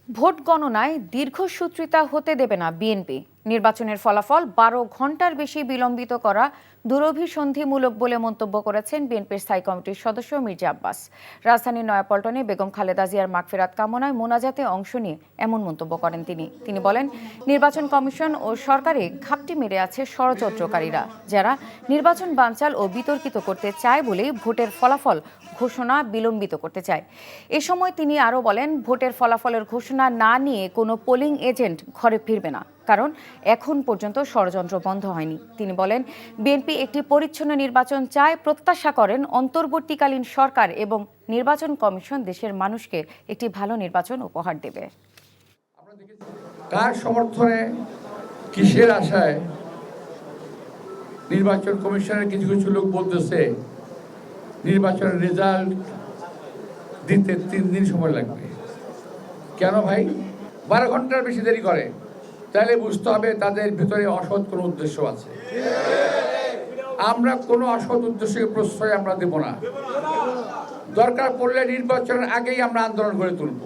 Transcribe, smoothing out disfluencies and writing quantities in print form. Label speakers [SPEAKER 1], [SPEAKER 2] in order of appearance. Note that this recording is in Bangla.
[SPEAKER 1] ভোট গণনায় দীর্ঘসূত্রিতা হতে দেবে না বিএনপি। নির্বাচনের ফলাফল ১২ ঘন্টার বেশি বিলম্বিত করা দুরভিসন্ধিমূলক বলে মন্তব্য করেছেন বিএনপির স্থায়ী কমিটির সদস্য মির্জা আব্বাস। রাজধানীর নয়াপল্টনে বেগম খালেদা জিয়ার মাগফিরাত কামনায় মোনাজাতে অংশ নিয়ে এমন মন্তব্য করেন তিনি বলেন, নির্বাচন কমিশন ও সরকারে ঘাপটি মেরে আছে ষড়যন্ত্রকারীরা, যারা নির্বাচন বানচাল ও বিতর্কিত করতে চায় বলেই ভোটের ফলাফল ঘোষণা বিলম্বিত করতে চায়। এ সময় তিনি আরও বলেন, ভোটের ফলাফলের ঘোষণা না নিয়ে কোনো পোলিং এজেন্ট ঘরে ফিরবে না, কারণ এখন পর্যন্ত ষড়যন্ত্র বন্ধ হয়নি। তিনি বলেন, বিএনপি একটি পরিচ্ছন্ন নির্বাচন চায়, প্রত্যাশা করেন অন্তর্বর্তীকালীন সরকার এবং নির্বাচন কমিশন দেশের মানুষকে একটি ভালো নির্বাচন উপহার দেবে।
[SPEAKER 2] কার সমর্থনে, কিসের আশায় নির্বাচন কমিশনের কিছু কিছু লোক বলতেছে নির্বাচনের রেজাল্ট দিতে 3 দিন সময় লাগবে। কেন ভাই 12 ঘন্টার বেশি দেরি করে? তাহলে বুঝতে হবে তাদের ভিতরে অসৎ কোনো উদ্দেশ্য আছে। আমরা কোনো অসৎ উদ্দেশ্যকে প্রশ্রয় আমরা দেব না। দরকার পড়লে নির্বাচনের আগেই আমরা আন্দোলন গড়ে তুলব।